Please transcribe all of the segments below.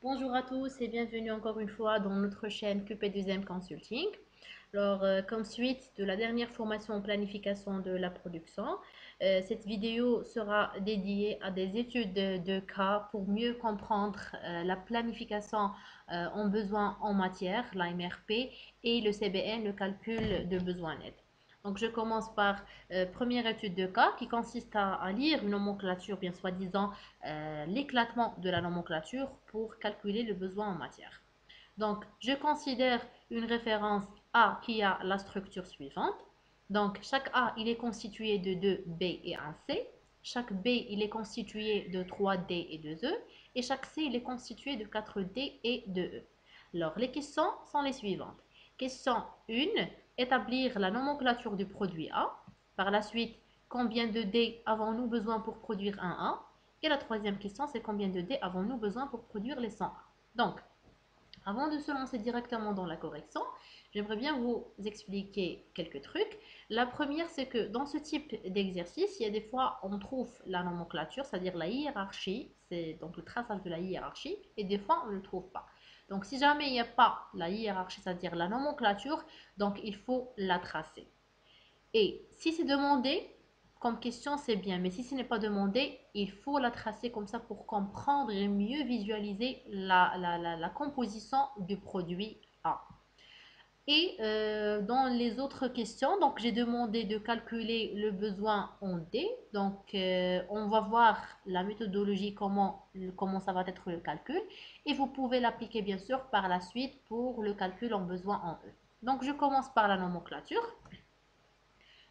Bonjour à tous et bienvenue encore une fois dans notre chaîne QP2M Consulting. Comme suite de la dernière formation en planification de la production, cette vidéo sera dédiée à des études de cas pour mieux comprendre la planification en besoins en matière, la MRP, et le CBN, le calcul de besoins nets. Donc, je commence par première étude de cas qui consiste à lire une nomenclature, bien soi-disant l'éclatement de la nomenclature pour calculer le besoin en matière. Donc, je considère une référence A qui a la structure suivante. Donc, chaque A, il est constitué de 2 B et un C. Chaque B, il est constitué de 3 D et 2 E. Et chaque C, il est constitué de 4 D et 2 E. Alors, les questions sont les suivantes. Question 1, établir la nomenclature du produit A. Par la suite, combien de D avons-nous besoin pour produire un A? Et la troisième question, c'est combien de D avons-nous besoin pour produire les 100 A? Donc, avant de se lancer directement dans la correction, j'aimerais bien vous expliquer quelques trucs. La première, c'est que dans ce type d'exercice, il y a des fois, on trouve la nomenclature, c'est-à-dire la hiérarchie, c'est donc le traçage de la hiérarchie, et des fois, on ne le trouve pas. Donc, si jamais il n'y a pas la hiérarchie, c'est-à-dire la nomenclature, donc il faut la tracer. Et si c'est demandé comme question, c'est bien. Mais si ce n'est pas demandé, il faut la tracer comme ça pour comprendre et mieux visualiser la composition du produit A. Et dans les autres questions, donc j'ai demandé de calculer le besoin en D. Donc on va voir la méthodologie, comment ça va être le calcul. Et vous pouvez l'appliquer bien sûr par la suite pour le calcul en besoin en E. Donc je commence par la nomenclature.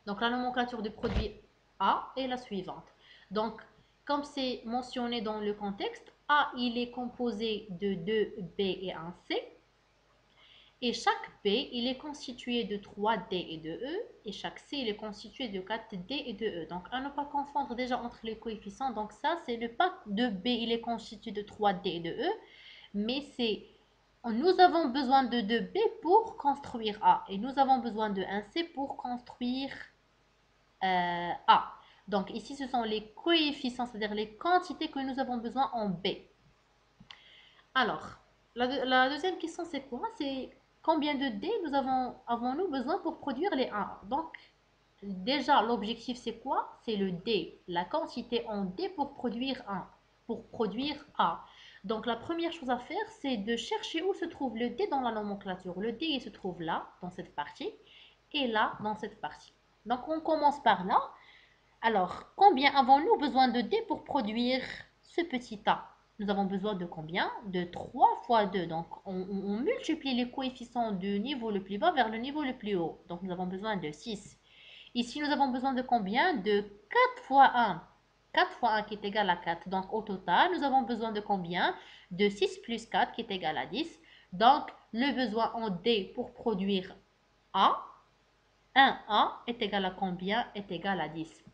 Donc la nomenclature du produit A est la suivante. Donc comme c'est mentionné dans le contexte, A il est composé de 2 B et un C. Et chaque B il est constitué de 3 D et 2 E. Et chaque C il est constitué de 4 D et 2 E. Donc à ne pas confondre déjà entre les coefficients. Donc ça c'est le pas de B il est constitué de 3 D et 2 E. Mais c'est nous avons besoin de 2 B pour construire A. Et nous avons besoin de 1 C pour construire A. Donc ici, ce sont les coefficients, c'est-à-dire les quantités que nous avons besoin en B. Alors, la deuxième question, c'est quoi? C'est combien de D avons-nous besoin pour produire les 1? Donc, déjà, l'objectif, c'est quoi? C'est le D, la quantité en D pour produire 1, pour produire A. Donc, la première chose à faire, c'est de chercher où se trouve le D dans la nomenclature. Le D, il se trouve là, dans cette partie, et là, dans cette partie. Donc, on commence par là. Alors, combien avons-nous besoin de D pour produire ce petit A? Nous avons besoin de combien? De 3 fois 2. Donc, on multiplie les coefficients du niveau le plus bas vers le niveau le plus haut. Donc, nous avons besoin de 6. Ici, nous avons besoin de combien? De 4 fois 1. 4 fois 1 qui est égal à 4. Donc, au total, nous avons besoin de combien? De 6 plus 4 qui est égal à 10. Donc, le besoin en D pour produire A, 1A est égal à combien? Est égal à 10.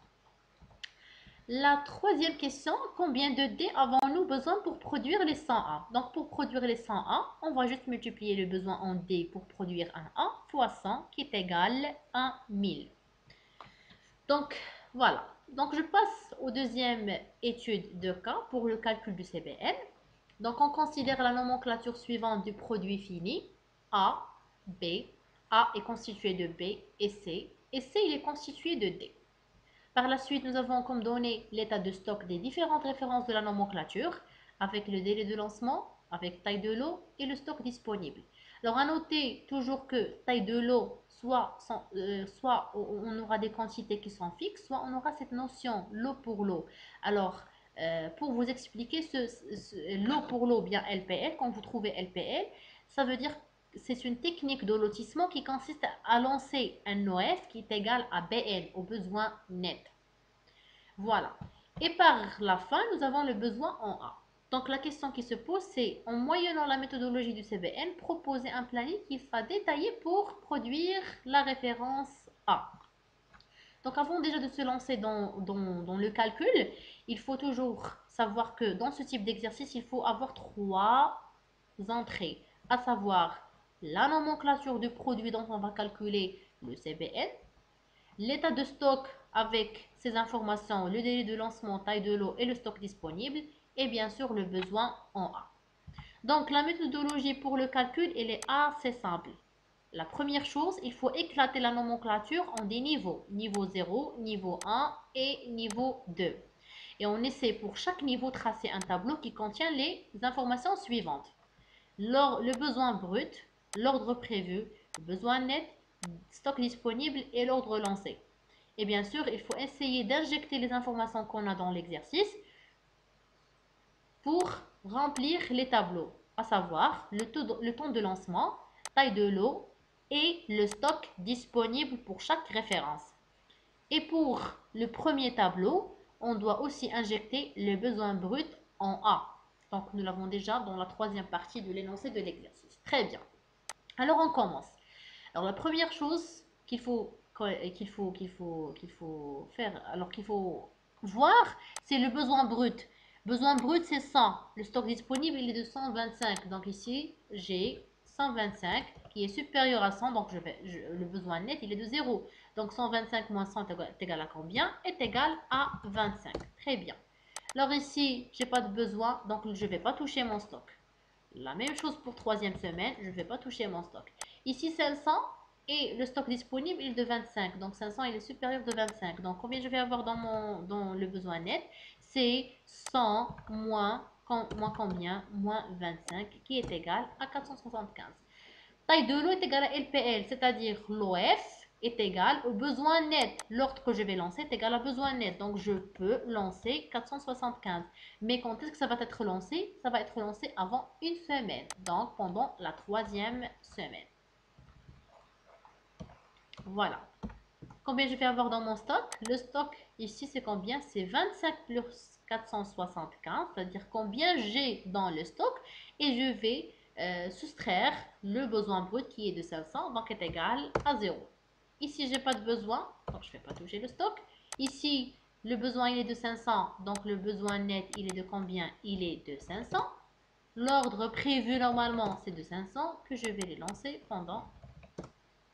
La troisième question, combien de D avons-nous besoin pour produire les 100A? Donc pour produire les 100A, on va juste multiplier le besoin en D pour produire un A fois 100 qui est égal à 1000. Donc voilà. Donc je passe aux deuxième étude de cas pour le calcul du CBN. Donc on considère la nomenclature suivante du produit fini. A, B. A est constitué de B et C. Et C il est constitué de D. Par la suite, nous avons comme données l'état de stock des différentes références de la nomenclature, avec le délai de lancement, avec taille de lot et le stock disponible. Alors à noter toujours que taille de lot, soit on aura des quantités qui sont fixes, soit on aura cette notion lot pour lot. Alors, pour vous expliquer lot pour lot, bien LPL, quand vous trouvez LPL, ça veut dire c'est une technique de lotissement qui consiste à lancer un OF qui est égal à BN, au besoin net. Voilà. Et par la fin, nous avons le besoin en A. Donc la question qui se pose, c'est en moyennant la méthodologie du CBN, proposer un planning qui sera détaillé pour produire la référence A. Donc avant déjà de se lancer dans le calcul, il faut toujours savoir que dans ce type d'exercice, il faut avoir 3 entrées, à savoir la nomenclature du produit dont on va calculer le CBN, l'état de stock avec ces informations, le délai de lancement, taille de lot et le stock disponible, et bien sûr le besoin en A. Donc, la méthodologie pour le calcul, elle est assez simple. La première chose, il faut éclater la nomenclature en des niveaux. Niveau 0, niveau 1 et niveau 2. Et on essaie pour chaque niveau de tracer un tableau qui contient les informations suivantes. Le besoin brut, l'ordre prévu, le besoin net, stock disponible et l'ordre lancé. Et bien sûr, il faut essayer d'injecter les informations qu'on a dans l'exercice pour remplir les tableaux, à savoir le temps de lancement, taille de lot et le stock disponible pour chaque référence. Et pour le premier tableau, on doit aussi injecter le besoin brut en A. Donc, nous l'avons déjà dans la troisième partie de l'énoncé de l'exercice. Très bien. Alors, on commence. Alors, la première chose qu'il faut faire, alors qu'il faut voir, c'est le besoin brut. Besoin brut, c'est 100. Le stock disponible, il est de 125. Donc, ici, j'ai 125 qui est supérieur à 100. Donc, le besoin net, il est de 0. Donc, 125 moins 100 est égal à combien? Est égal à 25. Très bien. Alors, ici, je n'ai pas de besoin. Donc, je ne vais pas toucher mon stock. La même chose pour troisième semaine. Je ne vais pas toucher mon stock. Ici, 500. Et le stock disponible il est de 25. Donc 500 il est supérieur de 25. Donc combien je vais avoir dans le besoin net? C'est 100 moins combien? Moins 25 qui est égal à 475. Taille de l'eau est égale à LPL, c'est-à-dire l'OF est égal au besoin net. L'ordre que je vais lancer est égal à besoin net. Donc je peux lancer 475. Mais quand est-ce que ça va être lancé? Ça va être lancé avant une semaine. Donc pendant la troisième semaine. Voilà. Combien je vais avoir dans mon stock? Le stock ici, c'est combien? C'est 25 plus 475, c'est-à-dire combien j'ai dans le stock. Et je vais soustraire le besoin brut qui est de 500, donc est égal à 0. Ici, je n'ai pas de besoin, donc je ne vais pas toucher le stock. Ici, le besoin il est de 500, donc le besoin net, il est de combien? Il est de 500. L'ordre prévu normalement, c'est de 500 que je vais les lancer pendant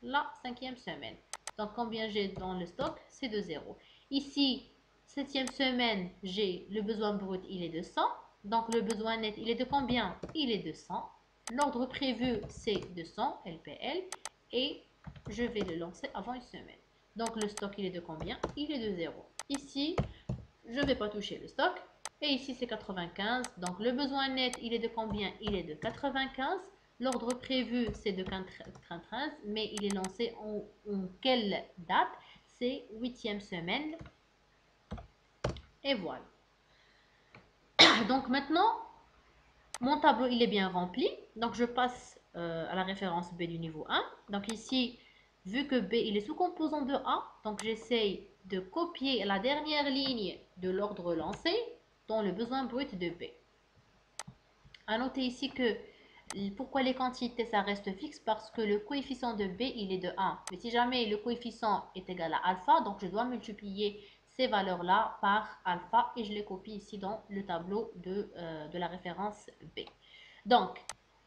la cinquième semaine. Donc, combien j'ai dans le stock? C'est de 0. Ici, septième semaine, j'ai le besoin brut, il est de 100. Donc, le besoin net, il est de combien? Il est de 100. L'ordre prévu, c'est de 100, LPL. Et je vais le lancer avant une semaine. Donc, le stock, il est de combien? Il est de 0. Ici, je ne vais pas toucher le stock. Et ici, c'est 95. Donc, le besoin net, il est de combien? Il est de 95. L'ordre prévu, c'est de 93, mais il est lancé en quelle date? C'est 8e semaine. Et voilà. Donc maintenant, mon tableau, il est bien rempli. Donc je passe à la référence B du niveau 1. Donc ici, vu que B, il est sous composant de A, donc j'essaye de copier la dernière ligne de l'ordre lancé dans le besoin brut de B. À noter ici que pourquoi les quantités, ça reste fixe? Parce que le coefficient de B, il est de 1. Mais si jamais le coefficient est égal à alpha, donc je dois multiplier ces valeurs-là par alpha et je les copie ici dans le tableau de la référence B. Donc,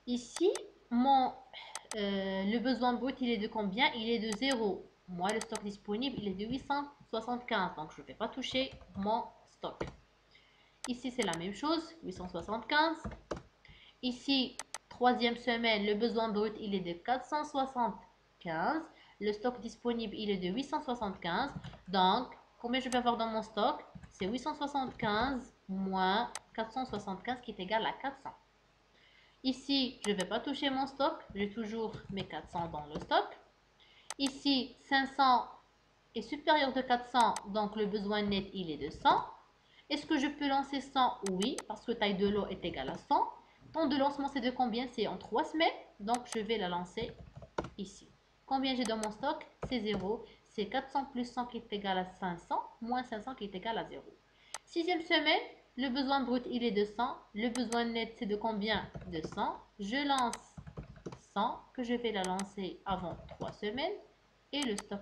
ici, le besoin brut, il est de combien? Il est de 0. Moi, le stock disponible, il est de 875. Donc, je ne vais pas toucher mon stock. Ici, c'est la même chose, 875. Ici, troisième semaine, le besoin brut, il est de 475. Le stock disponible, il est de 875. Donc, combien je vais avoir dans mon stock? C'est 875 moins 475 qui est égal à 400. Ici, je ne vais pas toucher mon stock. J'ai toujours mes 400 dans le stock. Ici, 500 est supérieur de 400. Donc, le besoin net, il est de 100. Est-ce que je peux lancer 100? Oui, parce que taille de lot est égale à 100. Temps de lancement, c'est de combien? C'est en 3 semaines. Donc, je vais la lancer ici. Combien j'ai dans mon stock? C'est 0. C'est 400 plus 100 qui est égal à 500, moins 500 qui est égal à 0. Sixième semaine, le besoin brut, il est de 100. Le besoin net, c'est de combien? De 100. Je lance 100, que je vais la lancer avant 3 semaines. Et le stock,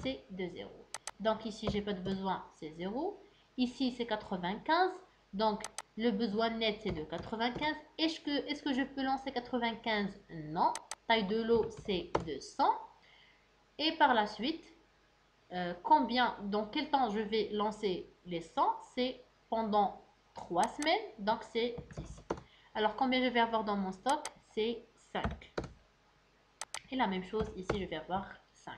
c'est de 0. Donc, ici, j'ai pas de besoin, c'est 0. Ici, c'est 95. Donc, le besoin net, c'est de 95. Est-ce que je peux lancer 95? Non. Taille de lot, c'est de 100. Et par la suite, dans quel temps je vais lancer les 100? C'est pendant 3 semaines. Donc, c'est ici. Alors, combien je vais avoir dans mon stock? C'est 5. Et la même chose, ici, je vais avoir 5.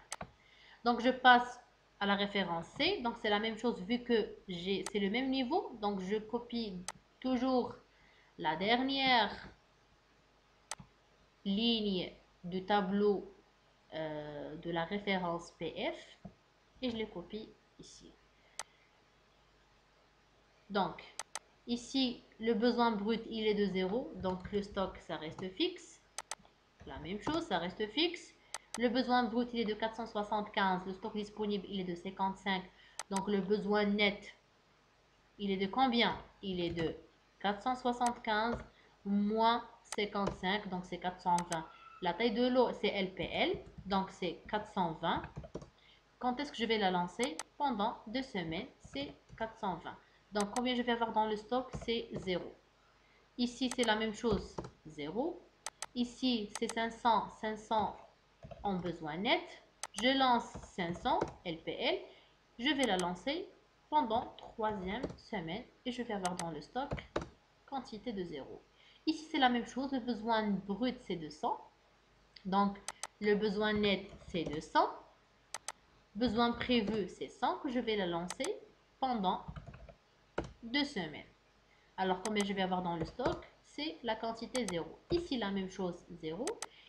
Donc, je passe à la référence C. Donc, c'est la même chose vu que c'est le même niveau. Donc, je copie toujours la dernière ligne du tableau de la référence PF et je les copie ici. Donc, ici, le besoin brut, il est de 0. Donc, le stock, ça reste fixe. La même chose, ça reste fixe. Le besoin brut, il est de 475. Le stock disponible, il est de 55. Donc, le besoin net, il est de combien? Il est de 475 moins 55. Donc, c'est 420. La taille de l'eau, c'est LPL. Donc, c'est 420. Quand est-ce que je vais la lancer? Pendant 2 semaines, c'est 420. Donc, combien je vais avoir dans le stock? C'est 0. Ici, c'est la même chose, 0. Ici, c'est 500, 500 en besoin net. Je lance 500 LPL. Je vais la lancer pendant 3e semaine et je vais avoir dans le stock quantité de 0. Ici, c'est la même chose. Le besoin brut, c'est 200. Donc, le besoin net, c'est 200. Besoin prévu, c'est 100 que je vais la lancer pendant 2 semaines. Alors, combien je vais avoir dans le stock? C'est la quantité 0. Ici, la même chose, 0.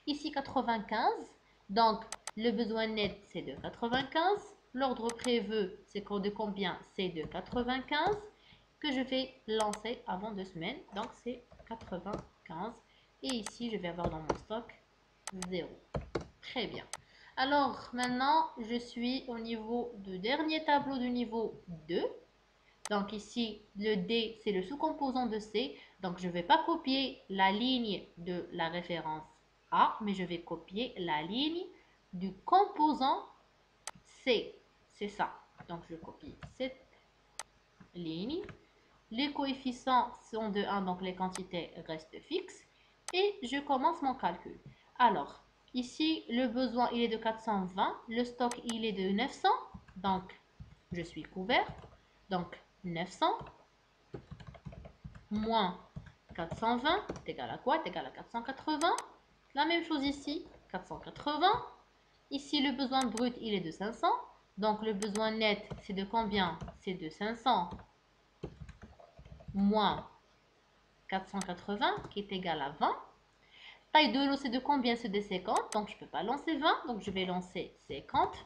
Ici, 95. Donc, le besoin net, c'est de 95. L'ordre prévu, c'est de combien? C'est de 95 que je vais lancer avant 2 semaines. Donc, c'est 95. Et ici, je vais avoir dans mon stock 0. Très bien. Alors, maintenant, je suis au niveau du dernier tableau du niveau 2. Donc ici, le D, c'est le sous-composant de C. Donc, je ne vais pas copier la ligne de la référence A, mais je vais copier la ligne du composant C. C'est ça. Donc, je copie cette ligne. Les coefficients sont de 1, donc les quantités restent fixes. Et je commence mon calcul. Alors, ici, le besoin, il est de 420. Le stock, il est de 900. Donc, je suis couvert. Donc, 900 moins 420 est égal à quoi? Est égal à 480. La même chose ici, 480. Ici, le besoin brut, il est de 500. Donc, le besoin net, c'est de combien? C'est de 500 moins 480, qui est égal à 20. Taille de l'eau, c'est de combien? C'est de 50. Donc, je ne peux pas lancer 20. Donc, je vais lancer 50.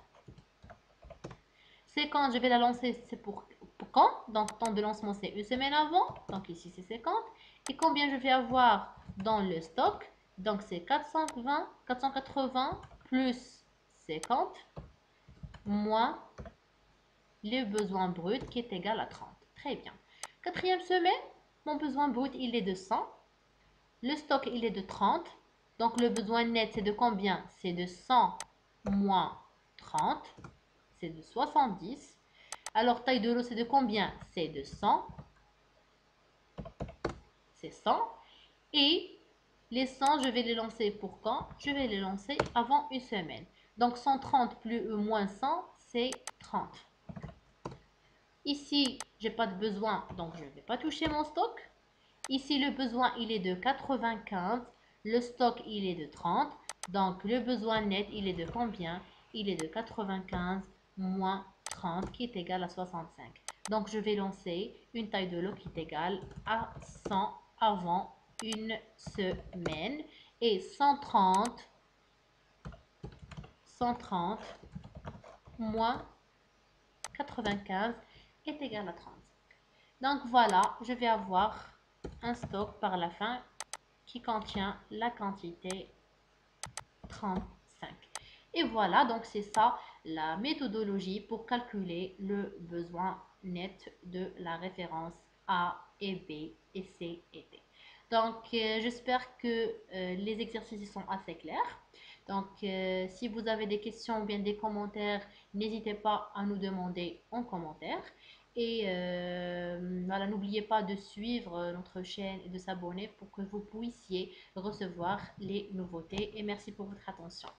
50, je vais la lancer, c'est pour quand? Donc, temps de lancement, c'est une semaine avant. Donc, ici, c'est 50. Et combien je vais avoir dans le stock? Donc, c'est 420, 480 plus 50 moins le besoin brut qui est égal à 30. Très bien. 4e semaine, mon besoin brut, il est de 100. Le stock, il est de 30. Donc, le besoin net, c'est de combien? C'est de 100 moins 30. C'est de 70. Alors, taille de l'eau, c'est de combien? C'est de 100. C'est 100. Et les 100, je vais les lancer pour quand? Je vais les lancer avant une semaine. Donc, 130 plus ou moins 100, c'est 30. Ici, je n'ai pas de besoin, donc je ne vais pas toucher mon stock. Ici, le besoin, il est de 95. Le stock, il est de 30. Donc, le besoin net, il est de combien? Il est de 95 moins 30, qui est égal à 65. Donc, je vais lancer une taille de l'eau qui est égale à 100 avant une semaine. Et 130 moins 95 est égal à 35. Donc, voilà, je vais avoir un stock par la fin qui contient la quantité 35. Et voilà, donc c'est ça la méthodologie pour calculer le besoin net de la référence A et B et C et D. Donc, j'espère que les exercices sont assez clairs. Donc, si vous avez des questions ou bien des commentaires, n'hésitez pas à nous demander en commentaire. Et voilà, n'oubliez pas de suivre notre chaîne et de s'abonner pour que vous puissiez recevoir les nouveautés. Et merci pour votre attention.